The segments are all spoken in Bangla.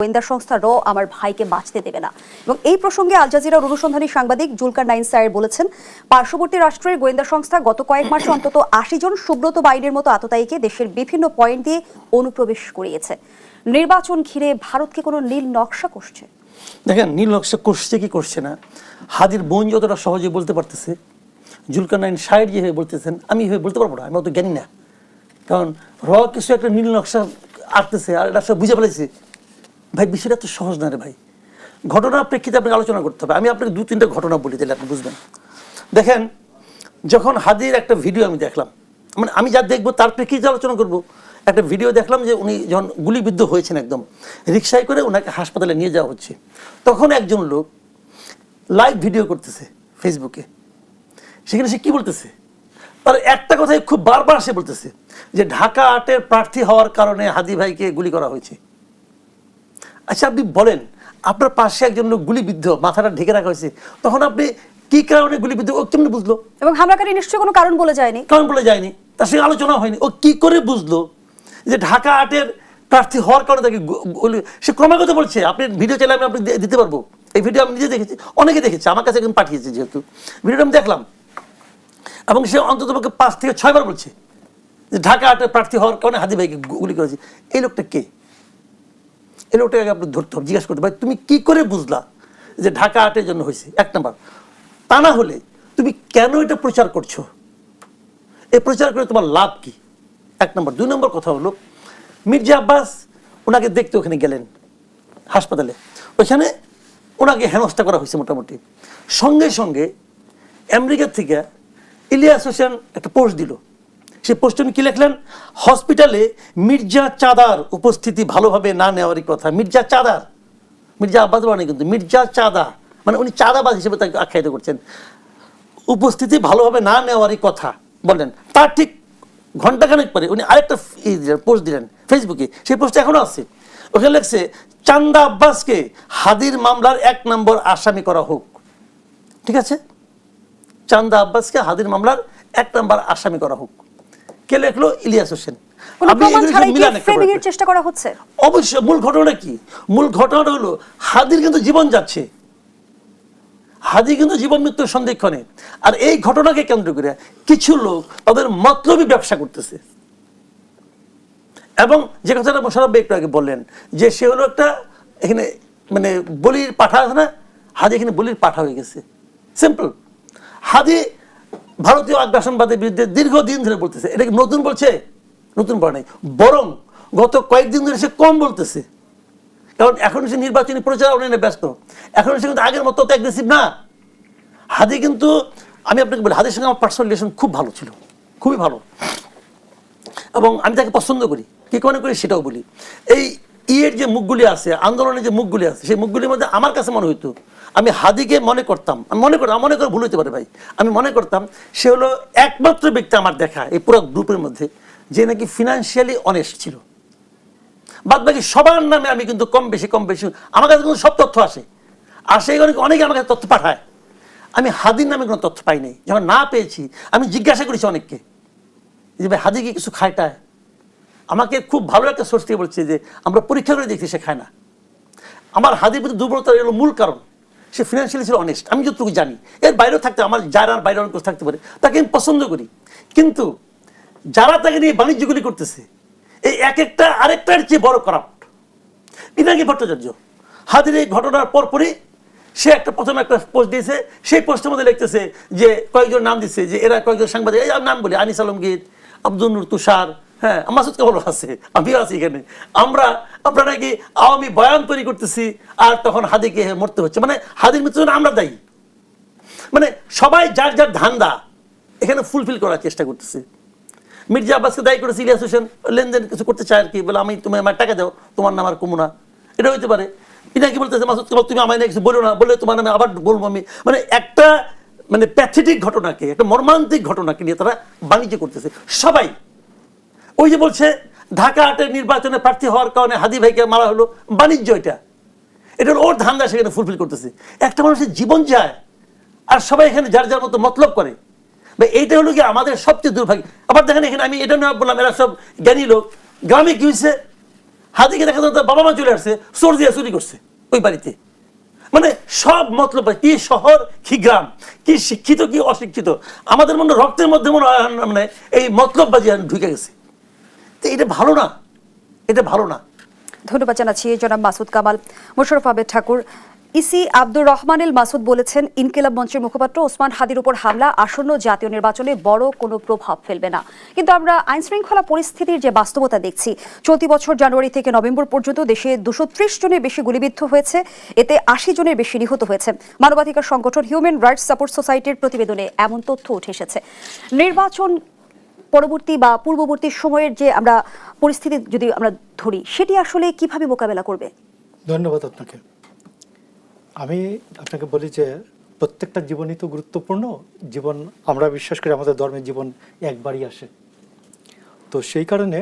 গোয়েন্দা সংস্থা র আমার ভাইকে বাঁচতে দেবে না। এবং এই প্রসঙ্গে আল জাজিরার অনুসন্ধানী সাংবাদিক জুলকার নাইন স্যার বলেছেন, পার্শ্ববর্তী রাষ্ট্রের গোয়েন্দা সংস্থা গত কয়েক মাসে অন্তত ৮০ জন সুব্রত বাইরের মতো আততায়ীকে দেশের বিভিন্ন পয়েন্ট দিয়ে অনুপ্রবেশ করিয়েছে। নির্বাচন ঘিরে ভারতকে কোনো নীল নকশা করছে? দেখেন, নীল নকশা করছে কি করছে না, হাদির বোন যতটা সহজে বলতে পারতেছে, জুলকার নাইন সাহেব যেভাবে বলতেছেন, আমি এভাবে বলতে পারবো না, আমি অত জ্ঞানী না। কারণ কিছু একটা নীল নকশা আঁকতেছে আর এটা সব বুঝে ফেলেছে। ভাই, বিষয়টা তো সহজ না রে ভাই। ঘটনার প্রেক্ষিতে আপনাকে আলোচনা করতে হবে। আমি আপনাকে ২-৩টা ঘটনা বলি, তাহলে আপনি বুঝবেন। দেখেন, যখন হাদির একটা ভিডিও আমি দেখলাম, মানে আমি যা দেখবো তার প্রেক্ষিতে আলোচনা করব। একটা ভিডিও দেখলাম যে উনি যখন গুলিবিদ্ধ হয়েছেন, একদম রিক্সায় করে ওনাকে হাসপাতালে নিয়ে যাওয়া হচ্ছে, তখন একজন লোক লাইভ ভিডিও করতেছে ফেসবুকে। সেখানে সে কী বলতেছে, তার একটা কথাই খুব বারবার সে বলতেছে যে ঢাকা ৮-এর প্রার্থী হওয়ার কারণে হাদি ভাইকে গুলি করা হয়েছে। আচ্ছা, আপনি বলেন, আপনার পাশে একজন লোক গুলিবিদ্ধ, মাথাটা ঢেকে রাখা হয়েছে, তখন আপনি কি কারণে গুলিবিদ্ধ, ও কেমনি বুঝলো? এবং হামলাকারী নিশ্চয়ই কোনো কারণ বলে যায়নি। কারণ বলে যায়নি, তার সঙ্গে আলোচনা হয়নি। ও কি করে বুঝলো যে ঢাকা ৮-এর প্রার্থী হওয়ার কারণে তাকে সে ক্রমাগত বলছে? আপনি ভিডিও চাইলে আমি আপনি দিতে পারবো। এই ভিডিও আমি নিজে দেখেছি, অনেকে দেখেছি, আমার কাছে একদম পাঠিয়েছে, যেহেতু ভিডিওটা আমি দেখলাম। এবং সে অন্তত পক্ষে ৫ থেকে ৬ বার বলছে যে ঢাকা ৮-এর প্রার্থী হওয়ার কারণে হাদি ভাইকে গুলি করেছে। এই লোকটা কে? এই লোকটাকে আপনি ধরতে হবে, জিজ্ঞাসা করতে, ভাই তুমি কি করে বুঝলা যে ঢাকা ৮-এর জন্য হয়েছে? ১ নাম্বার। তা না হলে তুমি কেন এটা প্রচার করছো? এই প্রচার করে তোমার লাভ কি? ১ নম্বর। ২ নম্বর কথা হলো, মির্জা আব্বাস ওনাকে দেখতে ওখানে গেলেন হাসপাতালে, ওখানে ওনাকে হেনস্থা করা হয়েছে মোটামুটি। সঙ্গে সঙ্গে আমেরিকা থেকে ইলিয়াস হোসেন একটা পোস্ট দিল। সেই পোস্টে উনি কী লিখলেন, হসপিটালে মির্জা চাঁদার উপস্থিতি ভালোভাবে না নেওয়ারই কথা। মির্জা চাঁদার, মির্জা আব্বাস মানে কিন্তু মির্জা চাঁদা, মানে উনি চাঁদাবাজ হিসেবে তাকে আখ্যায়িত করছেন। উপস্থিতি ভালোভাবে না নেওয়ারই কথা বললেন। তার ঠিক ঘণ্টাখানেক পরে উনি আরেকটা পোস্ট দিলেন ফেসবুকে। সেই পোস্টটা এখনও আছে। ওখানে লেখছে, চান্দা আব্বাসকে হাদির মামলার ১ নম্বর আসামি করা হোক। ঠিক আছে, চান্দা আব্বাসকে হাদির মামলার ১ নম্বর আসামি করা হোক। কে লেখলো? ইলিয়াস হোসেন। চেষ্টা করা হচ্ছে। অবশ্যই। মূল ঘটনা কি? মূল ঘটনাটা হলো হাদির কিন্তু জীবন যাচ্ছে, হাদি কিন্তু জীবন মৃত্যুর সন্ধিক্ষণে। আর এই ঘটনাকে কেন্দ্র করে কিছু লোক তাদের মতলবী ব্যবসা করতেছে। এবং যে কথাটা মোশাররফ ভাই একটু আগে বললেন যে সে হলো একটা এখানে মানে বলির পাঠা আছে না, হাদি এখানে বলির পাঠা হয়ে গেছে। সিম্পল। হাদি ভারতীয় আগ্রাসনবাদের বিরুদ্ধে দীর্ঘদিন ধরে বলতেছে। এটা কি নতুন বলছে? নতুন বলে নাই, বরং গত কয়েকদিন ধরে সে কম বলতেছে। কারণ এখন সে নির্বাচনী প্রচারণে ব্যস্ত। এখন সে কিন্তু আগের মতো তো অ্যাগ্রেসিভ না। হাদি কিন্তু, আমি আপনাকে বলি, হাদির সঙ্গে আমার পার্সোনাল রিলেশন খুব ভালো ছিল, খুবই ভালো, এবং আমি তাকে পছন্দ করি। কি কারণে করি সেটাও বলি। এই ইয়ের যে মুখগুলি আছে, আন্দোলনের যে মুখগুলি আছে, সেই মুখগুলির মধ্যে আমার কাছে মনে হইতো, আমি হাদিকে মনে করতাম, আমি মনে করে ভুল হইতে পারে ভাই, আমি মনে করতাম সে হলো একমাত্র ব্যক্তি আমার দেখা এই পুরো গ্রুপের মধ্যে যে নাকি ফিনান্সিয়ালি অনেস্ট ছিল। বাদ বাকি সবার নামে আমি কিন্তু কম বেশি আমার কাছে কিন্তু সব তথ্য আসে, অনেকে আমার কাছে তথ্য পাঠায়। আমি হাদির নামে কোনো তথ্য পাই নাই। যখন না পেয়েছি আমি জিজ্ঞাসা করেছি অনেককে যে ভাই হাদি কি কিছু খায়টায়? আমাকে খুব ভালো একটা সোর্স থেকে বলছে যে আমরা পরীক্ষা করে দেখছি সে খায় না। আমার হাদির প্রতি দুর্বলতার এলো মূল কারণ, সে ফিনান্সিয়ালি ছিল অনেস্ট। আমি যতটুকু জানি, এর বাইরেও থাকতে আমার যারার বাইরে অনেক থাকতে পারে, তাকে আমি পছন্দ করি। কিন্তু যারা তাকে নিয়ে বাণিজ্যগুলি করতেছে, এই এক একটা আরেকটার চেয়ে বড় করাপ্ট। পিনাকি ভট্টাচার্য হাদির এই ঘটনার পরপরই সে প্রথমে একটা পোস্ট দিয়েছে। সেই পোস্টের মধ্যে লিখতেছে যে কয়েকজন নাম দিচ্ছে, যে এরা কয়েকজন সাংবাদিক, এই নাম বলি, আনিস আলমগীর, আব্দুল নূর তুষার, হ্যাঁ, মাসুদ কামাল আছে, আমিও আছি এখানে। আপনারা নাকি আওয়ামী বয়ান তৈরি করতেছি, আর তখন হাদিকে মরতে হচ্ছে। মানে হাদির মৃত্যুর জন্য আমরা দায়ী। মানে সবাই যার যার ধান্দা এখানে ফুলফিল করার চেষ্টা করতেছে। মির্জা আব্বাসকে দায়ী করেছে ইলিয়াস হোসেন, লেনদেন কিছু করতে চায় আর কি, বলে আমি তুমি আমার টাকা দাও, তোমার নাম আর কমুনা, এটা হইতে পারে। পিনাকি বলতেছে মাসুদ কামাল তুমি আমায় না কিছু বলো না, বলে তোমার নামে আবার বলবো আমি। মানে একটা প্যাথেটিক ঘটনাকে, একটা মর্মান্তিক ঘটনাকে নিয়ে তারা বাণিজ্য করতেছে সবাই। ওই যে বলছে ঢাকা ৮-এর নির্বাচনে প্রার্থী হওয়ার কারণে হাদি ভাইকে মারা হলো, বাণিজ্য এটা হলো ওর ধান্দা, সেখানে ফুলফিল করতেছে। একটা মানুষের জীবন যায় আর সবাই এখানে যার যার মতো মতলব করে। এইটা হলো কি আমাদের সবচেয়ে দুর্ভাগ্য। আবার দেখেন এখানে আমি এটা নয় বললাম এরা সব জ্ঞানী লোক, গ্রামে কি হয়েছে, হাদিকে দেখা যায় তার বাবা মা চলে আসছে, চোর দিয়ে চুরি করছে ওই বাড়িতে। মানে সব মতলব, কি শহর কি গ্রাম, কি শিক্ষিত কি অশিক্ষিত, আমাদের মনে রক্তের মধ্যে মনে হয় মানে এই মতলববাজি ঢুকে গেছে। তো এটা ভালো না, এটা ভালো না। ধন্যবাদ জানাচ্ছি জনাব মাসুদ কামাল। মোশাররফ আহমেদ ঠাকুর, ইসি আব্দুর রহমানুল মাসুদ বলেছেন ইনকিলাব মঞ্চের মুখপাত্র ওসমান হাদির উপর হামলা আসন্ন জাতীয় নির্বাচনে বড় কোনো প্রভাব ফেলবে না। কিন্তু আমরা আইন শৃঙ্খলা পরিস্থিতির যে বাস্তবতা দেখছি, চলতি বছর জানুয়ারি থেকে নভেম্বর পর্যন্ত দেশে 230 জনের বেশি গুলিবিদ্ধ হয়েছে, এতে 80 জনের বেশি নিহত হয়েছে। মানবাধিকার সংগঠন হিউম্যান রাইটস সাপোর্ট সোসাইটির প্রতিবেদনে এমন তথ্য উঠে এসেছে। নির্বাচন পরবর্তী বা পূর্ববর্তী সময়ের যে আমরা পরিস্থিতি যদি আমরা ধরি, সেটি আসলে কিভাবে মোকাবেলা করবে? ধন্যবাদ আপনাকে। আমি আপনাকে বলি যে প্রত্যেকটা জীবনই তো গুরুত্বপূর্ণ। জীবন, আমরা বিশ্বাস করি আমাদের ধর্মের জীবন একবারই আসে। তো সেই কারণে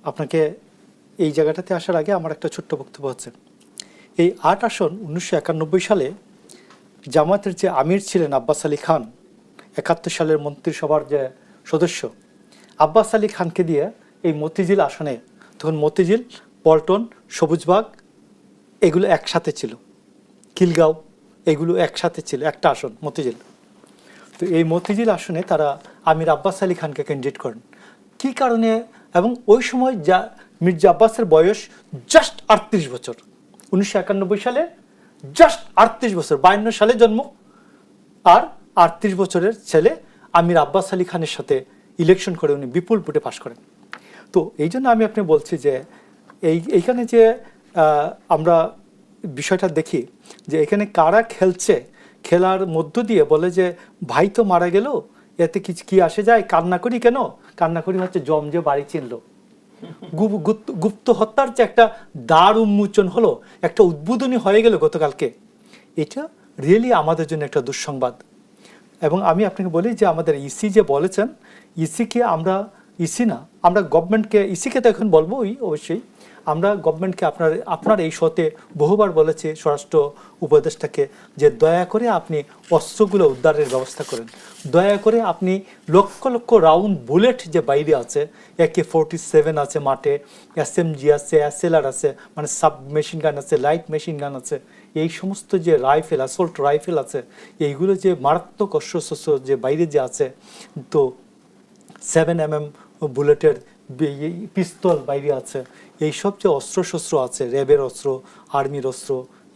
আপনাকে এই জায়গাটাতে আসার আগে আমার একটা ছোট্ট বক্তব্য হচ্ছে, এই ৮ আসন 1991 সালে জামায়াতের যে আমির ছিলেন আব্বাস আলী খান, 71 সালের মন্ত্রিসভার যে সদস্য আব্বাস আলী খানকে দিয়ে এই মতিঝিল আসনে, তখন মতিঝিল, পল্টন, সবুজবাগ এগুলো একসাথে ছিল, খিলগাঁও এগুলো একসাথে ছিল, একটা আসন মতিঝিল। তো এই মতিঝিল আসনে তারা আমির আব্বাস আলী খানকে ক্যান্ডিডেট করেন। কী কারণে? এবং ওই সময় মির্জা আব্বাসের বয়স জাস্ট 38 বছর, 1991 সালে জাস্ট 38 বছর, 52 সালে জন্ম, আর 38 বছরের ছেলে আমির আব্বাস আলী খানের সাথে ইলেকশন করে উনি বিপুল ভোটে পাশ করেন। তো এই জন্য আমি আপনি বলছি যে এইখানে যে আমরা বিষয়টা দেখি যে এখানে কারা খেলছে, খেলার মধ্য দিয়ে বলে যে ভাই তো মারা গেল, এতে কি আসে যায়, কান্না করি কেন? কান্না করি হচ্ছে জম যে বাড়ি চিনল। গুপ্ত হত্যার যে একটা দ্বার উন্মোচন হলো, একটা উদ্বোধনী হয়ে গেল গতকালকে, এটা রিয়েলি আমাদের জন্য একটা দুঃসংবাদ। এবং আমি আপনাকে বলি যে আমাদের ইসি যে বলেছেন, ইসিকে আমরা, ইসি না, আমরা গভর্নমেন্টকে, ইসিকে তো এখন বলবো অবশ্যই, আমরা গভর্নমেন্টকে আপনার এই শোতে বহুবার বলেছি, স্বরাষ্ট্র উপদেষ্টাকে, যে দয়া করে আপনি অস্ত্রগুলো উদ্ধারের ব্যবস্থা করেন, দয়া করে আপনি লক্ষ লক্ষ রাউন্ড বুলেট যে বাইরে আছে, AK-47 আছে মাঠে, SMG আছে, SLR আছে, মানে সাব মেশিন গান আছে, লাইট মেশিন গান আছে, এই সমস্ত যে রাইফেল, অ্যাসল্ট রাইফেল আছে, এইগুলো যে মারাত্মক অস্ত্রশস্ত্র যে বাইরে যে আছে, তো 7mm বুলেটের পিস্তল বাইরে আছে, এইসব যে অস্ত্রশস্ত্র আছে, র্যাবের অস্ত্র, আর্মির অস্ত্র,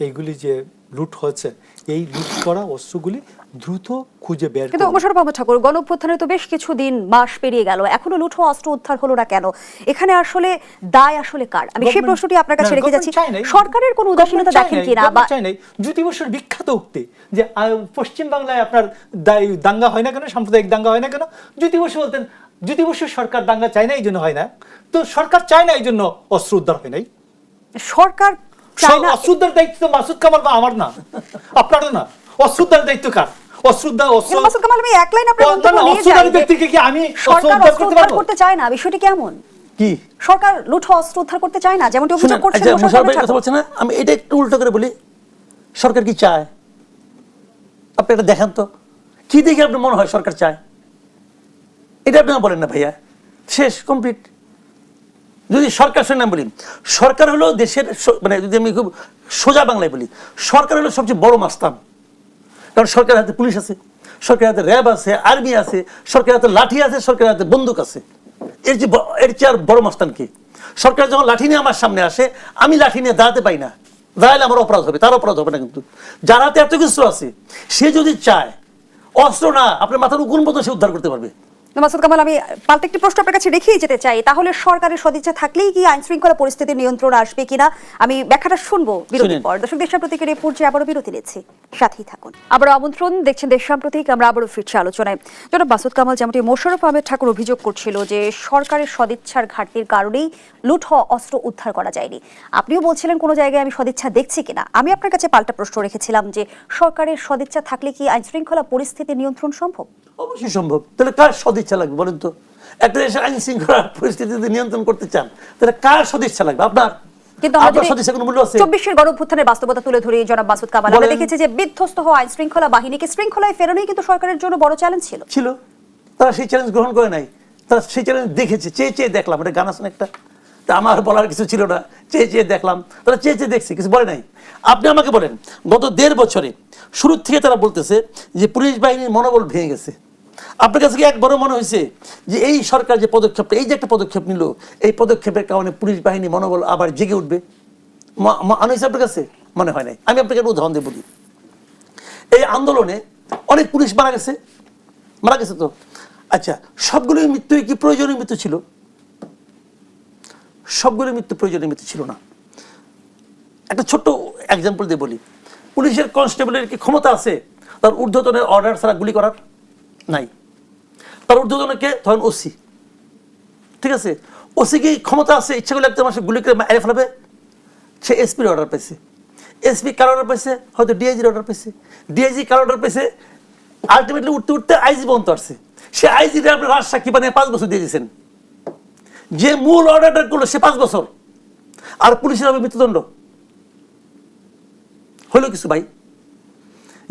এইগুলি যে লুট হয়েছে, এই লুট করা অস্ত্রগুলি দ্রুত খুঁজে বের। কিন্তু মোশাররফ আহমেদ ঠাকুর, গণঅভ্যুত্থানে তো বেশ কিছুদিন, মাস পেরিয়ে গেল, এখনো লুট হওয়া অস্ত্র উদ্ধার হলো না কেন? এখানে আসলে দায় আসলে কার? আমি সেই প্রশ্নটি আপনার কাছে রেখে যাচ্ছি। সরকারের কোনো উদাসীনতা দেখেন কিনা? বা জ্যোতি বসুর বিখ্যাত উক্তি যে পশ্চিম বাংলায় আপনার দাঙ্গা হয় না কেন, সাম্প্রদায়িক দাঙ্গা হয় না কেন? জ্যোতি বসু বলতেন, জ্যোতি বসুর সরকার দাঙ্গা চায় না, এই জন্য হয় না। তো সরকার চায় না, এই জন্য অস্ত্র উদ্ধার হয় নাই। সরকার অস্ত্র উদ্ধার দায়িত্ব মাসুদ কামাল বা আমার না, আপনারও না। অস্ত্র উদ্ধার দায়িত্ব কার? মাসুদ কামাল, আমি এক লাইন আপনার বক্তব্য নিয়ে যাই। ব্যক্তিকে কি আমি সরকার অস্ত্র উদ্ধার করতে চায় না, বিষয়টি কেমন? কি সরকার লুট হওয়া অস্ত্র উদ্ধার করতে চায় না, যেমনটি অভিযোগ করছেন কথা বলছেন না? আমি এটা একটু উল্টো করে বলি, সরকার কি চায়? আপনি এটা দেখেন তো, কি দেখে আপনার মনে হয় সরকার চায়? এটা আপনি বলেন না ভাইয়া, শেষ, কমপ্লিট। যদি সরকার শুনে বলি, সরকার হলো দেশের, মানে যদি আমি খুব সোজা বাংলায় বলি, সরকার হলো সবচেয়ে বড় মাস্তান। কারণ সরকারের হাতে পুলিশ আছে, সরকারের হাতে র্যাব আছে, আর্মি আছে, সরকারের হাতে লাঠি আছে, সরকারের হাতে বন্দুক আছে। এর চেয়ে আর বড় মাস্তান কি? সরকার যখন লাঠি নিয়ে আমার সামনে আসে, আমি লাঠি নিয়ে দাঁড়াতে পাই না, দাঁড়ালে আমার অপরাধ হবে, তার অপরাধ হবে না। কিন্তু যার হাতে এত কিছু আছে, সে যদি চায়, অস্ত্র না, আপনার মাথার উকুন মতো সে উদ্ধার করতে পারবে। মাসুদ কামাল, আমি পাল্টা একটি প্রশ্ন আপনার কাছে রেখেই যেতে চাই, তাহলে সরকারের সদিচ্ছা থাকলেই কি আইন শৃঙ্খলা পরিস্থিতির নিয়ন্ত্রণ আসবে কিনা? আমি ব্যাখ্যাটা শুনবো বিরতির পর। দর্শক, দেশ সাম্প্রতিকের এই পর্যায়ে আবারও বিরতি নিচ্ছি, সাথেই থাকুন। আবারও আমন্ত্রণ, দেখছেন দেশ সাম্প্রতিক। আমরা আবারও ফিরছি আলোচনায়। জনাব মাসুদ কামাল, যেমনটি মোশাররফ আহমেদ ঠাকুর অভিযোগ করছিল যে সরকারের সদিচ্ছার ঘাটতির কারণেই লুট হওয়া অস্ত্র উদ্ধার করা যায়নি, আপনিও বলছিলেন কোনো জায়গায় আমি সদিচ্ছা দেখছি কিনা। আমি আপনার কাছে পাল্টা প্রশ্ন রেখেছিলাম যে সরকারের সদিচ্ছা থাকলে কি আইন শৃঙ্খলা পরিস্থিতির নিয়ন্ত্রণ সম্ভব? অবশ্যই সম্ভব। তাহলে কার সদিচ্ছা লাগবে বলেন তো? একটা দেশের আইন শৃঙ্খলা পরিস্থিতি নিয়ন্ত্রণ করতে চান, তাহলে কার সদিচ্ছা লাগবে? আপনার। কিন্তু আপনার সদিচ্ছা কোনো মূল্য আছে? 24-এর গণঅভ্যুত্থানের বাস্তবতা তুলে ধরে জনাব মাসুদ কামাল, আমরা দেখেছি যে বিধ্বস্ত হওয়া আইন শৃঙ্খলা বাহিনীকে শৃঙ্খলায় ফেরানোই কিন্তু সরকারের জন্য বড় চ্যালেঞ্জ ছিল। তারা সেই চ্যালেঞ্জ গ্রহণ করে নাই, তারা সেই চ্যালেঞ্জ দেখেছে, চেয়ে চেয়ে দেখলাম। এটা গান আছে একটা, তা আমার বলার কিছু ছিল না, চেয়ে চেয়ে দেখলাম, তারা চেয়ে চেয়ে দেখছে, কিছু বলে নাই। আপনি আমাকে বলেন, গত 1.5 বছরে শুরুর থেকে তারা বলতেছে যে পুলিশ বাহিনীর মনোবল ভেঙে গেছে। আপনার কাছে কি একবারও মনে হয়েছে যে এই সরকার যে পদক্ষেপটা, এই যে একটা পদক্ষেপ নিল, এই পদক্ষেপের কারণে পুলিশ বাহিনী মনোবল আবার জেগে উঠবে? মনে হয়েছে আপনার কাছে? মনে হয় নাই। আমি আপনাকে একটা উদাহরণ দিয়ে বলি, এই আন্দোলনে অনেক পুলিশ মারা গেছে, মারা গেছে তো। আচ্ছা, সবগুলোই মৃত্যু কি প্রয়োজনীয় মৃত্যু ছিল? সবগুলো মৃত্যু প্রয়োজনীয় মৃত্যু ছিল না। একটা ছোট্ট এক্সাম্পল দিয়ে বলি, পুলিশের কনস্টেবলের কি ক্ষমতা আছে তার ঊর্ধ্বতনের অর্ডার ছাড়া গুলি করার? নাই। তার ঊর্ধ্বতনকে ধরেন ওসি, ঠিক আছে, ওসি কি ক্ষমতা আছে ইচ্ছা করলে একটা মানুষের গুলি করে মেরে ফেলাবে? সে এসপির অর্ডার পেয়েছে, এসপি কার অর্ডার পেয়েছে? হয়তো ডিআইজির অর্ডার পেয়েছে, ডিআইজি কার অর্ডার পেয়েছে? আলটিমেটলি উঠতে উঠতে আইজি পর্যন্ত আসছে। সে আইজিটা আপনি রাজসাক্ষী বানিয়ে 5 বছর দিয়ে দিয়েছেন। যে মূল অর্ডারটা করলো সে 5 বছর, আর পুলিশের হবে মৃত্যুদণ্ড। হলো কিছু ভাই?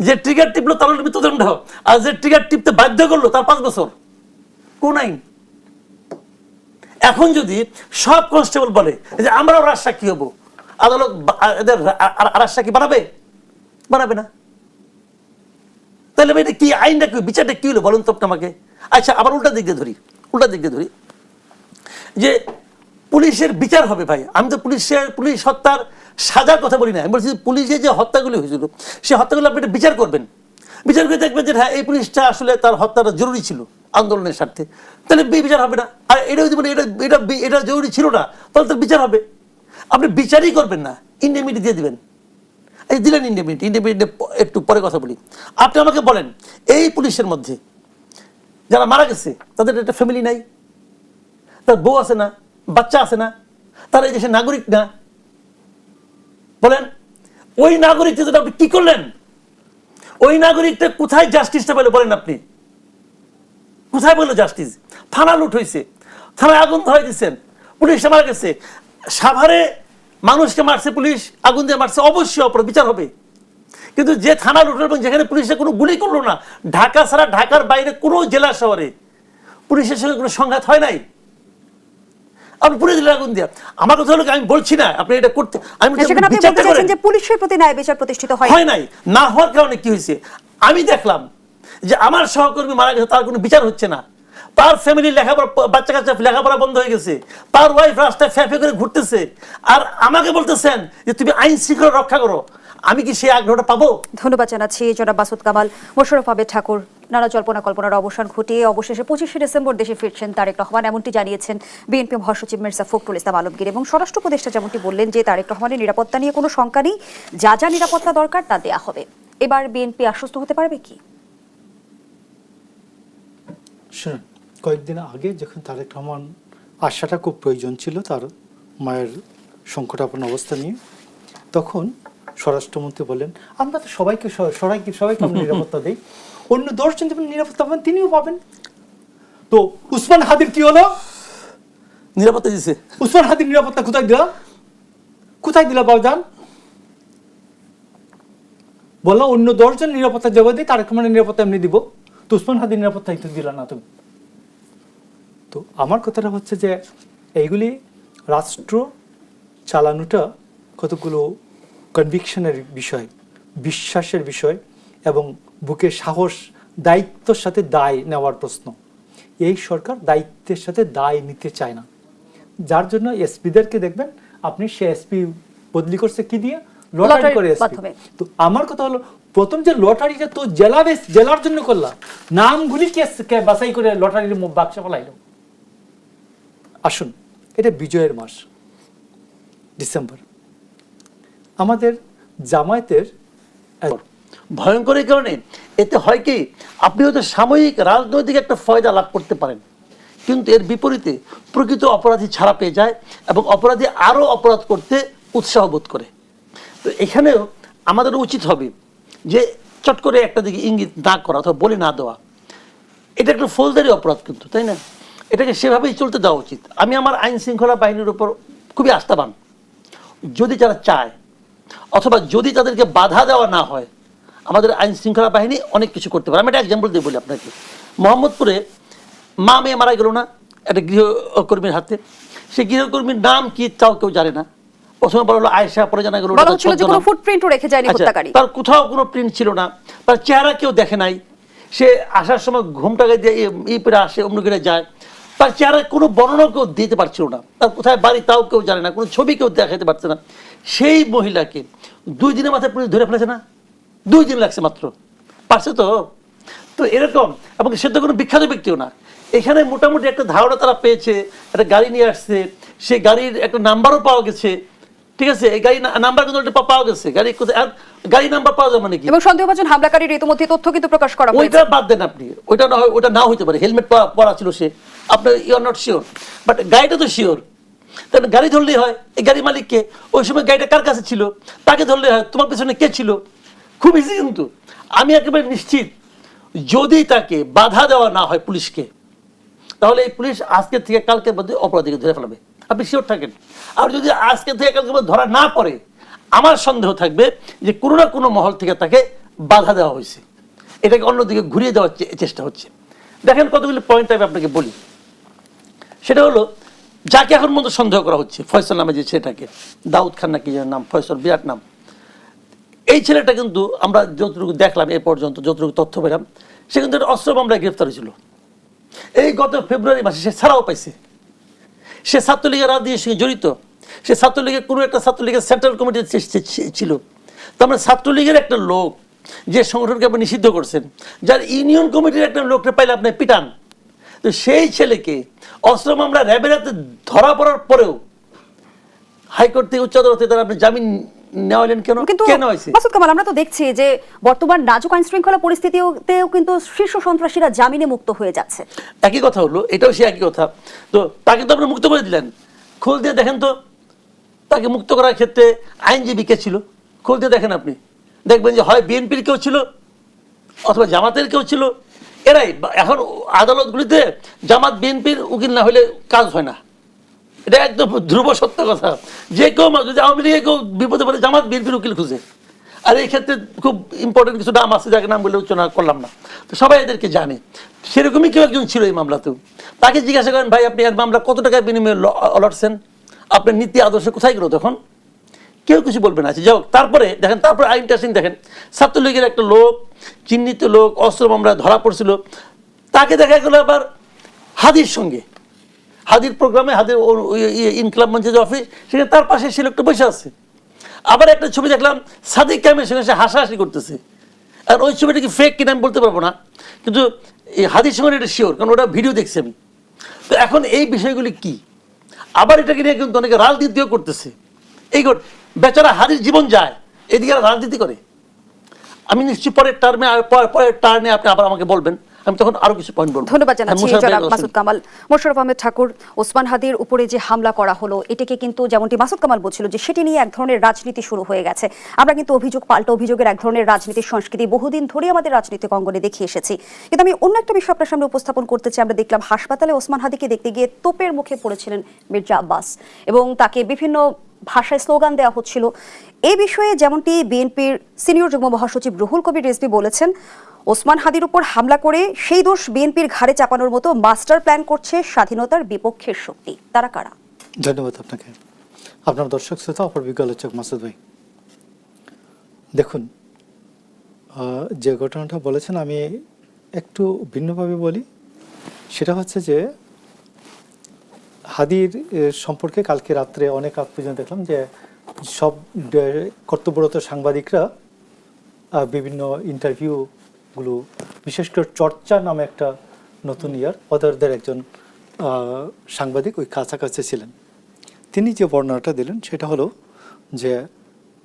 যে ট্রিগার টিপলো তার হলো মৃত্যুদণ্ড, আর যে ট্রিগার টিপতে বাধ্য করলো তার 5 বছর। কোন আইন? এখন যদি সব কনস্টেবল বলে যে আমরাও রাজসাক্ষী হবো, আদালত এদের রাজসাক্ষী বানাবে? বানাবে না। তাহলে এটা কি আইনটা কি, বিচারটা কি হলো বলুন তো আপনি আমাকে। আচ্ছা, আবার উল্টা দিক দিয়ে ধরি, যে পুলিশের বিচার হবে ভাই। আমি তো পুলিশ হত্যার সাজার কথা বলি না, আমি বলছি পুলিশের যে হত্যাগুলি হয়েছিল সেই হত্যাগুলো আপনি বিচার করবেন, বিচার করে দেখবেন যে হ্যাঁ এই পুলিশটা আসলে তার হত্যাটা জরুরি ছিল আন্দোলনের স্বার্থে, তাহলে বিচার হবে না। আর এটা যদি মানে এটা জরুরি ছিল না, তাহলে তার বিচার হবে। আপনি বিচারই করবেন না, ইন্ডেমিনিটি দিয়ে দিবেন। এই দিলেন ইন্ডেমিনিটি একটু পরে কথা বলি। আপনি আমাকে বলেন, এই পুলিশের মধ্যে যারা মারা গেছে তাদের একটা ফ্যামিলি নাই, তার বউ আছে না, বাচ্চা আছে না, তারা এই দেশের নাগরিক না? বলেন, ওই নাগরিকটা যেটা আপনি কি করলেন? ওই নাগরিকটা কোথায় জাস্টিসটা পেল বলেন আপনি? কোথায় পেল জাস্টিস? থানা লুট হয়েছে, থানায় আগুন ধরাই দিচ্ছেন, পুলিশ মারা গেছে। সাভারে মানুষকে মারছে পুলিশ, আগুন দিয়ে মারছে, অবশ্যই অপরাধ, বিচার হবে। কিন্তু যে থানা লুট এবং যেখানে পুলিশে কোনো গুলি করলো না, ঢাকা ছাড়া ঢাকার বাইরে কোনো জেলা শহরে পুলিশের সঙ্গে কোনো সংঘাত হয় নাই, আপনি পুলিশ দিলেন আগুন দিয়া। আমার কথা হলো আমি বলছি না আপনি এটা করতে, আমি যে পুলিশের প্রতি ন্যায় বিচার প্রতিষ্ঠিত হয় নাই। না হওয়ার কারণে কি হয়েছে? আমি দেখলাম যে আমার সহকর্মী মারা গেছে, তার কোনো বিচার হচ্ছে না, তার ফ্যামিলি লেখাপড়া, বাচ্চা কাচ্চা লেখাপড়া বন্ধ হয়ে গেছে, তার ওয়াইফ রাস্তায় ফ্যাফে করে ঘুরতেছে, আর আমাকে বলতেছেন যে তুমি আইন শৃঙ্খলা রক্ষা করো। আমি কি সেই আগ্রহটা পাবো? ধন্যবাদ জানাচ্ছি জনাব মাসুদ কামাল। মোশাররফ আহমেদ ঠাকুর, নানা জল্পনা কল্পনার অবসান ঘটিয়ে অবশেষে 25শে ডিসেম্বর দেশে ফিরছেন তারেক রহমান, এমনটি জানিয়েছেন বিএনপি মহাসচিব মির্জা ফখরুল ইসলাম আলমগীর। এবং স্বরাষ্ট্র উপদেষ্টা যেমনটি বললেন যে তারেক রহমানের নিরাপত্তা নিয়ে কোনো শঙ্কা নেই, যা যা নিরাপত্তা দরকার তা দেয়া হবে। এবার বিএনপি আশ্বস্ত হতে পারবে কি? শুনুন, কয়েকদিন আগে যখন তারেক রহমান আসাটা খুব প্রয়োজন ছিল তার মায়ের সংকটাপন্ন অবস্থা নিয়ে, তখন স্বরাষ্ট্রমন্ত্রী বলেন আমরা তো সবাইকে আমরা নিরাপত্তা দেই, অন্য 10 জন যেমন নিরাপত্তা পাবেন তিনিও পাবেন। তো উসমান হাদির কি হলো? নিরাপত্তা দিছে। উসমান হাদির নিরাপত্তা কোথায় দিলা বাবজান? বললো অন্য 10 জন নিরাপত্তা জবাব দিই, তারেক রহমানের নিরাপত্তা এমনি দিব, তো উসমান হাদির নিরাপত্তা তো দিলা না তুমি। তো আমার কথাটা হচ্ছে যে এইগুলি রাষ্ট্র চালানোটা কতগুলো কনভিকশনের বিষয়, বিশ্বাসের বিষয় এবং বুকে সাহস, দায়িত্বের সাথে দায় নেওয়ার প্রশ্ন। এই সরকার দায়িত্বের সাথে দায় নিতে চায় না, যার জন্য এসপিদেরকে দেখবেন আপনি, সে এসপি বদলি করছে কি দিয়ে? লটারি করে এসপি। তো আমার কথা হলো, প্রথম যে লটারিটা তো জেলার জন্য করলা, নামগুলি কে বাছাই করে লটারির বাক্সে ফলাইলো। আসুন, এটা বিজয়ের মাস ডিসেম্বর, আমাদের জামায়াতের ভয়ঙ্কর এই কারণে এতে হয় কি, আপনি হয়তো সাময়িক রাজনৈতিক একটা ফয়দা লাভ করতে পারেন, কিন্তু এর বিপরীতে প্রকৃত অপরাধী ছাড়া পেয়ে যায় এবং অপরাধী আরো অপরাধ করতে উৎসাহ বোধ করে। তো এখানেও আমাদের উচিত হবে যে চট করে একটা দিকে ইঙ্গিত না করা অথবা বলে না দেওয়া। এটা একটা ফৌজদারি অপরাধ কিন্তু, তাই না? এটাকে সেভাবেই চলতে দেওয়া উচিত। আমি আমার আইন শৃঙ্খলা বাহিনীর উপর খুবই আস্থাবান। যদি যারা চায় অথবা যদি তাদেরকে বাধা দেওয়া না হয়, আমাদের আইন শৃঙ্খলা বাহিনী অনেক কিছু করতে পারে। আমি একটা এক্সাম্পল দিয়ে বলি আপনাকে। মোহাম্মদপুরে মা মেয়ে মারা গেল না একটা গৃহকর্মীর হাতে, সে গৃহকর্মীর নাম কি তাও কেউ জানে না। প্রথমে বলা হলো আয়েশা, পরে জানা গেল বলা হচ্ছিল যে কোনো ফুটপ্রিন্টও রেখে যায়নি হত্যাকারী। তার কোথাও কোনো প্রিন্ট ছিল না, তার চেহারা কেউ দেখে নাই। সে আসার সময় ঘুমটাকে দিয়ে ই পরে আসে, অন্য ঘরে যায়, তার চেহারায় কোনো বর্ণনা কেউ দিতে পারছিল না, তার কোথায় বাড়ি তাও কেউ জানে না, কোনো ছবি কেউ দেখাতে পারছে না। সেই মহিলাকে 2 দিনের মাথায় পুলিশ ধরে ফেলেছে না, 2 দিন লাগছে মাত্র, পারছে তো। তো এরকম, এবং সে তো কোনো বিখ্যাত ব্যক্তিও না। এখানে মোটামুটি একটা ধারণা তারা পেয়েছে, একটা গাড়ি নিয়ে আসছে, সেই গাড়ির একটা নাম্বারও পাওয়া গেছে, ঠিক আছে, এই গাড়ি নাম্বার কিন্তু পাওয়া গেছে, গাড়ি কোথায়, আর গাড়ি নাম্বার পাওয়া যাবে মানে কি। এবং সন্দেহভাজন হামলাকারীর ইতিমধ্যে তথ্য কিন্তু প্রকাশ করা হয়েছে। ওইটা বাদ দেন আপনি, ওইটা না হয়, ওইটা নাও হইতে পারে, হেলমেট পরা ছিল সে, আপনার you are not sure, but গাড়িটা তো শিওর। তাহলে গাড়ি ধরলেই হয়, এই গাড়ি মালিককে, ওই সময় গাড়িটা কার কাছে ছিল তাকে ধরলেই হয়, তোমার পেছনে কে ছিল, খুব ইজি। কিন্তু আমি একেবারে নিশ্চিত, যদি তাকে বাধা দেওয়া না হয় পুলিশকে, তাহলে এই পুলিশ আজকে থেকে কালকের মধ্যে অপরাধীকে ধরে ফেলবে, আপনি শিওর থাকেন। আর যদি আজকে থেকে কালকের মধ্যে ধরা না পড়ে, আমার সন্দেহ থাকবে যে কোনো না কোনো মহল থেকে তাকে বাধা দেওয়া হয়েছে, এটাকে অন্যদিকে ঘুরিয়ে দেওয়ার চেষ্টা হচ্ছে। দেখেন কতগুলি পয়েন্ট আমি আপনাকে বলি। সেটা হলো, যাকে এখন মতো সন্দেহ করা হচ্ছে, ফয়সল নামে যে ছেলেটাকে, দাউদ খান নাকি যেন নাম, ফয়সল বিরাট নাম, এই ছেলেটা কিন্তু আমরা যতটুকু দেখলাম এ পর্যন্ত, যতটুকু তথ্য পেলাম, সে কিন্তু একটা অস্ত্র মামলায় গ্রেফতার হয়েছিল। এই গত ফেব্রুয়ারি মাসে সে ছাড়াও পাইছে। সে ছাত্রলীগের রাজনীতির সঙ্গে জড়িত, সে ছাত্রলীগের কোনো একটা ছাত্রলীগের সেন্ট্রাল কমিটির ছিল। তার মানে ছাত্রলীগের একটা লোক, যে সংগঠনকে আপনি নিষিদ্ধ করছেন, যার ইউনিয়ন কমিটির একটা লোককে পাইলে আপনি পিটান, তো সেই ছেলেকে অস্ত্র মামলা র্যাবের হাতে ধরা পড়ার পরেও হাইকোর্ট থেকে উচ্চ আদালতে তারা আপনি জামিন নেওয়ালেন কেন? কিন্তু কেন হয়েছে? মাসুদ কামাল, আমরা তো দেখছি যে বর্তমান নাজুক আইন শৃঙ্খলা পরিস্থিতিতেও কিন্তু শীর্ষ সন্ত্রাসীরা জামিনে মুক্ত হয়ে যাচ্ছে। একই কথা হলো, এটাও সে একই কথা। তো তাকে তো আপনি মুক্ত করে দিলেন, খোঁজ দিয়ে দেখেন তো তাকে মুক্ত করার ক্ষেত্রে আইনজীবী কে ছিল, খোঁজ দিয়ে দেখেন আপনি, দেখবেন যে হয় বিএনপির কেউ ছিল অথবা জামাতের কেউ ছিল। এরাই এখন আদালতগুলিতে জামাত বিএনপির উকিল না হলে কাজ হয় না, এটা একদম ধ্রুব সত্য কথা। যে কেউ যদি আওয়ামী লীগে কেউ বিপদে পড়ে জামাত বিএনপির উকিল খুঁজে। আর এই ক্ষেত্রে খুব ইম্পর্টেন্ট কিছু নাম আছে, যাকে নাম বলে উচ্চারণ করলাম না, তো সবাই এদেরকে জানে। সেরকমই কেউ একজন ছিল এই মামলাতেও। তাকে জিজ্ঞাসা করেন, ভাই আপনি এর মামলা কত টাকার বিনিময়ে লড়ছেন, আপনার নীতি আদর্শ কোথায় গেল, তখন কেউ কিছু বলবে না। যাও, তারপরে দেখেন, তারপরে আইনটা দেখেন, ছাত্রলীগের একটা লোক, চিহ্নিত লোক, অস্ত্র মামলায় ধরা পড়ছিল, তাকে দেখা গেল আবার হাদির সঙ্গে, হাদির প্রোগ্রামে, হাদির ইনকলাব মঞ্চের যে অফিস, সেখানে তার পাশে সে লোকটা বসে আছে। আবার একটা ছবি দেখলাম সাদিক কায়েমের সঙ্গে সে হাসাহাসি করতেছে। আর ওই ছবিটা কি ফেক কিনা আমি বলতে পারবো না, কিন্তু এই হাদির সঙ্গে এটা শিওর, কারণ ওটা ভিডিও দেখছি আমি। তো এখন এই বিষয়গুলি কি, আবার এটাকে নিয়ে কিন্তু অনেকে রাজনীতিও করতেছে। এই বেচারা হাদির জীবন যায়, এদিকে রাজনীতি করে। আমি নিশ্চয়ই পরের টার্মে, পরের টার্নে আপনি আবার আমাকে বলবেন, আমি তখন আরো কিছু পয়েন্ট বলবো। ধন্যবাদ জানাচ্ছি জনাব মাসুদ কামাল। মোশাররফ আহমেদ ঠাকুর, ওসমান হাদির উপরে যে হামলা করা হলো, এটাকে কিন্তু যেমনটি মাসুদ কামাল বলছিল যে সেটি নিয়ে এক ধরনের রাজনীতি শুরু হয়ে গেছে। আমরা কিন্তু অভিযোগ পাল্টা অভিযোগের এক ধরনের রাজনীতির সংস্কৃতি বহুদিন ধরে আমাদের রাজনৈতিক অঙ্গনে দেখে এসেছি। কিন্তু আমি অন্য একটা বিষয় আপনার সামনে উপস্থাপন করতে চাই। আমরা দেখলাম হাসপাতালে ওসমান হাদিকে দেখতে গিয়ে তোপের মুখে পড়েছিলেন মির্জা আব্বাস, এবং তাকে বিভিন্ন ভাষায় স্লোগান দেওয়া হচ্ছিল। এই বিষয়ে যেমনটি বিএনপির সিনিয়র যুগ্ম মহাসচিব রুহুল কবির রিজভী বলেছেন, ওসমান হাদির উপর হামলা করে সেই দোষ বিএনপির ঘাড়ে চাপানোর মতো মাস্টার প্ল্যান করছে স্বাধীনতার বিপক্ষের শক্তি। তারা কারা? ধন্যবাদ আপনাকে, আপনার দর্শক শ্রোতা, অপর বিজ্ঞ আলোচক মাসুদ ভাই। দেখুন, যে ঘটনাটা বলেছেন আমি একটু ভিন্নভাবে বলি। সেটা হচ্ছে যে হাদির সম্পর্কে কালকে রাত্রে অনেক রাত পর্যন্ত দেখলাম যে সব কর্তব্যরত সাংবাদিকরা বিভিন্ন ইন্টারভিউগুলো, বিশেষ করে চর্চা নামে একটা নতুন ওদের একজন সাংবাদিক ওই কাছাকাছি ছিলেন। তিনি যে বর্ণনাটা দিলেন সেটা হলো যে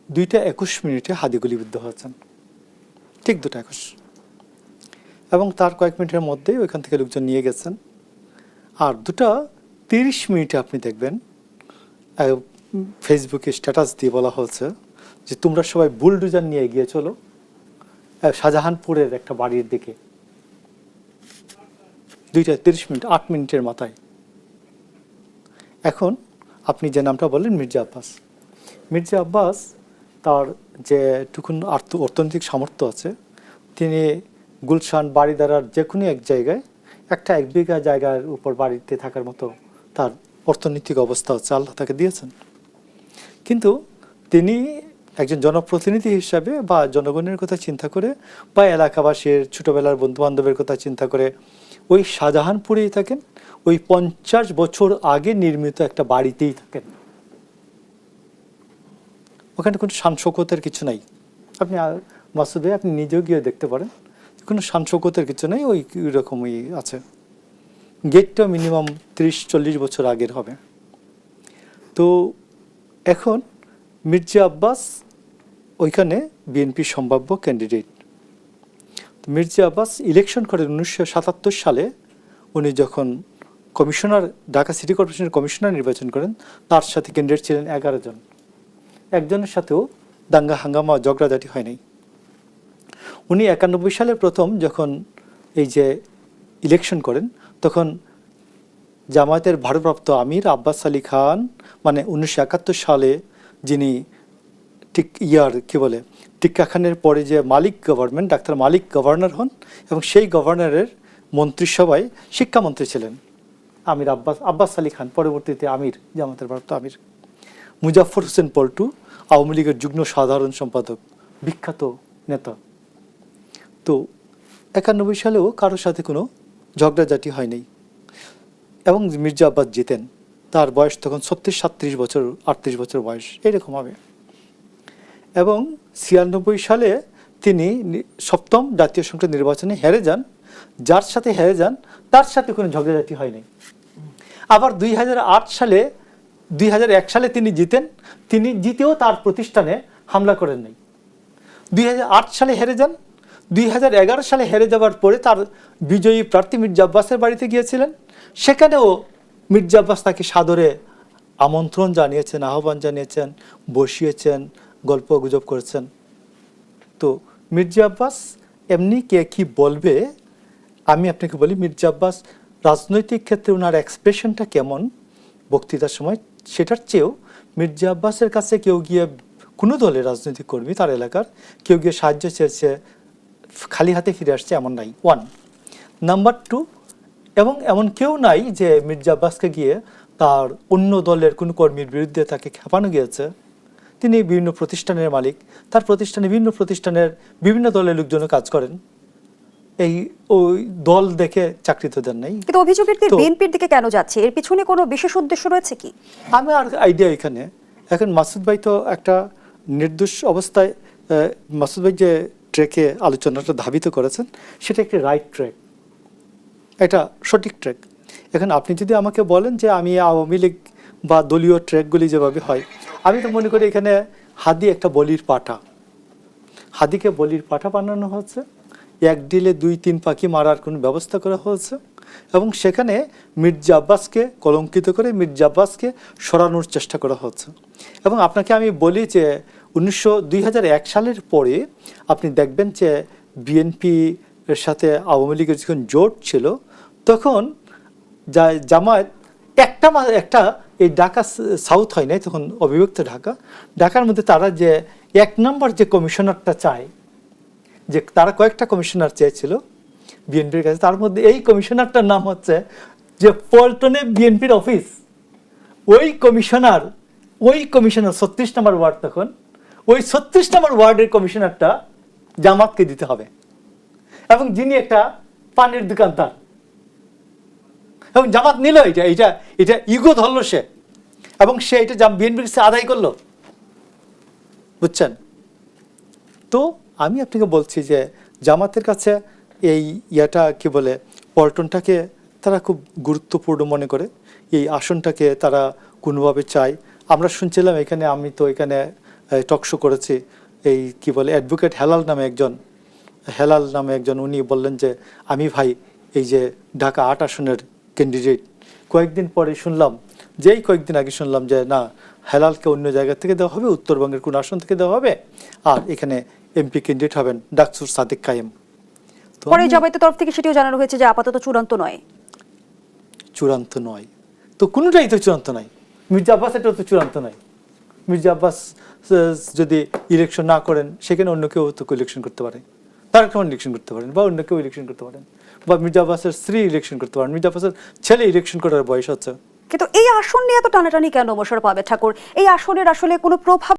2:21 হাদি গুলিবিদ্ধ হয়েছেন, ঠিক 2:21, এবং তার কয়েক মিনিটের মধ্যেই ওইখান থেকে লোকজন নিয়ে গেছেন। আর 2:30 আপনি দেখবেন ফেসবুকে স্ট্যাটাস দিয়ে বলা হচ্ছে যে তোমরা সবাই বুলডোজার নিয়ে এগিয়ে চলো শাহজাহানপুরের একটা বাড়ির দিকে। 2:30, 8 মিনিটের মাথায়। এখন আপনি যে নামটা বললেন মির্জা আব্বাস, তার যে টুকুন অর্থনৈতিক সামর্থ্য আছে, তিনি গুলশান, বাড়িদারার যে কোনো এক জায়গায় একটা 1 বিঘা জায়গার উপর বাড়িতে থাকার মতো তার অর্থনৈতিক অবস্থা হচ্ছে, আল্লাহ তাকে দিয়েছেন। কিন্তু তিনি একজন জনপ্রতিনিধি হিসাবে বা জনগণের কথা চিন্তা করে বা এলাকাবাসীর ছোটবেলার বন্ধু বান্ধবের কথা চিন্তা করে ওই শাহজাহানপুরেই থাকেন, ওই 50 বছর আগে নির্মিত একটা বাড়িতেই থাকেন। ওখানে কোনো শান শৌকতের কিছু নাই। আপনি মাসুদ ভাই, আপনি নিজেও গিয়ে দেখতে পারেন, কোনো শান শৌকতের কিছু নেই, ওই রকমই আছে। গেটটা মিনিমাম 30-40 বছর আগের হবে। তো এখন মির্জা আব্বাস ওইখানে বিএনপি সম্ভাব্য ক্যান্ডিডেট। মির্জা আব্বাস ইলেকশন করেন 1977 সালে। উনি যখন কমিশনার, ঢাকা সিটি কর্পোরেশনের কমিশনার নির্বাচন করেন, তার সাথে ক্যান্ডিডেট ছিলেন 11 জন। একজনের সাথেও দাঙ্গা হাঙ্গামা ঝগড়াঝাটি হয়নি। উনি 91 সালে প্রথম যখন এই যে ইলেকশন করেন, তখন জামায়াতের ভারপ্রাপ্ত আমির আব্বাস আলী খান, মানে 1971 সালে যিনি টিক্কা খানের পরে যে মালিক গভর্নমেন্ট, ডাক্তার মালিক গভর্নর হন, এবং সেই গভর্নরের মন্ত্রিসভায় শিক্ষামন্ত্রী ছিলেন আমির আব্বাস আলী খান, পরবর্তীতে আমির, জামায়াতের ভারপ্রাপ্ত আমির। মুজাফফর হোসেন পল্টু, আওয়ামী লীগের যুগ্ম সাধারণ সম্পাদক, বিখ্যাত নেতা। তো 91 সালেও কারোর সাথে কোনো ঝগড়াঝাটি হয়নি এবং মির্জা আব্বাস জিতেন। তার বয়স তখন 36-37 বছর, 38 বছর বয়স এরকম হবে। এবং 96 সালে তিনি 7ম জাতীয় সংসদ নির্বাচনে হেরে যান। যার সাথে হেরে যান তার সাথে কোনো ঝগড়াঝাটি হয়নি। আবার 2001 সালে তিনি জিতেন। তিনি জিতেও তার প্রতিষ্ঠানে হামলা করেন নাই। 2008 সালে হেরে যান। 2011 সালে হেরে যাওয়ার পরে তার বিজয়ী প্রার্থী মির্জা আব্বাসের বাড়িতে গিয়েছিলেন। সেখানেও মির্জা আব্বাস তাকে সাদরে আমন্ত্রণ জানিয়েছেন, আহ্বান জানিয়েছেন, বসিয়েছেন, গল্প গুজব করেছেন। তো মির্জা আব্বাস এমনি কে কি বলবে, আমি আপনাকে বলি, মির্জা আব্বাস রাজনৈতিক ক্ষেত্রে ওনার এক্সপ্রেশনটা কেমন বক্তৃতার সময়, সেটার চেয়েও মির্জা আব্বাসের কাছে কেউ গিয়ে, কোনো দলের রাজনৈতিক কর্মী তার এলাকার কেউ গিয়ে সাহায্য চেয়েছে, খালি হাতে ফিরে আসছে, এমন নাই। 1 নাম্বার 2, এবং এমন কেউ নাই যে মির্জা আব্বাসকে গিয়ে তার অন্য দলের কোনো কর্মীর বিরুদ্ধে তাকে খেপানো গিয়েছে। তিনি বিভিন্ন প্রতিষ্ঠানের মালিক, তার প্রতিষ্ঠানে বিভিন্ন দলের লোকজনও কাজ করেন। এই ওই দল দেখে চাকরি তো দেন নাই। কিন্তু অভিযোগের বিএনপির দিকে কেন যাচ্ছে, এর পিছনে কোনো বিশেষ উদ্দেশ্য রয়েছে কি? আমার আইডিয়া এখানে, এখন মাসুদ ভাই তো একটা নির্দোষ অবস্থায়, মাসুদ ভাই যে ট্র্যাকে আলোচনাটা ধাবিত করেছেন সেটা একটি রাইট ট্র্যাক, এটা সঠিক ট্র্যাক। এখন আপনি যদি আমাকে বলেন যে আমি আওয়ামী লীগ বা দলীয় ট্র্যাকগুলি যেভাবে হয়, আমি তো মনে করি এখানে হাদি একটা বলির পাঠা, হাদিকে বলির পাঠা বানানো হচ্ছে, এক ডিলে 2-3 পাখি মারার কোনো ব্যবস্থা করা হয়েছে, এবং সেখানে মির্জা আব্বাসকে কলঙ্কিত করে মির্জা আব্বাসকে সরানোর চেষ্টা করা হচ্ছে। এবং আপনাকে আমি বলি যে 2001 সালের পরে আপনি দেখবেন যে বিএনপি এর সাথে আওয়ামী লীগের যখন জোট ছিল, তখন জামায়াত একটা এই ঢাকা সাউথ হয় নাই, তখন অবিভক্ত ঢাকার মধ্যে তারা যে 1 নম্বর যে কমিশনারটা চায়, যে তারা কয়েকটা কমিশনার চেয়েছিল বিএনপির কাছে, তার মধ্যে এই কমিশনারটার নাম হচ্ছে যে পল্টনে বিএনপির অফিস, ওই কমিশনার 36 নম্বর ওয়ার্ড, তখন ওই 36 নম্বর ওয়ার্ডের কমিশনারটা জামাতকে দিতে হবে, এবং যিনি একটা পানির দোকানদার, এবং জামাত নিল এটা ইগো ধরলো সে, এবং সে এটা বিএনপির কাছে আদায় করলো, বুঝছেন? তো আমি আপনাকে বলছি যে জামাতের কাছে এই পল্টনটাকে তারা খুব গুরুত্বপূর্ণ মনে করে, এই আসনটাকে তারা কোনোভাবে চায়। আমরা শুনছিলাম এখানে, আমি তো এখানে টকশো করেছি, এই অ্যাডভোকেট হেলাল নামে একজন উনি বললেন যে আমি ভাই এই যে ঢাকা 8 আসনের ক্যান্ডিডেট। কয়েকদিন আগে শুনলাম যে না, হেলালকে অন্য জায়গা থেকে দেওয়া হবে, উত্তরবঙ্গের কোন আসন থেকে দেওয়া হবে, আর এখানে এমপি ক্যান্ডিডেট হবেন ডাকসুর সাদেক কায়েম। পরে জামায়াতের তরফ থেকে সেটিও জানানো হয়েছে যে আপাতত চূড়ান্ত নয়। তো কোনোটাই তো চূড়ান্ত নয়। মির্জা আব্বাস এটা তো চূড়ান্ত নয়। মির্জা আব্বাস যদি ইলেকশন না করেন, সেখানে অন্য কেউ তো ইলেকশন করতে পারে, তারেক রহমান ইলেকশন করতে পারেন, বা অন্য কেউ ইলেকশন করতে পারেন, বা মির্জা আব্বাসের স্ত্রী ইলেকশন করতে পারেন। মির্জা আব্বাসের ছেলে ইলেকশন করার বয়স হচ্ছে, কিন্তু এই আসন নিয়ে এত টানাটানি কেন মোশাররফ আহমেদ ঠাকুর? এই আসনের আসলে কোনো প্রভাব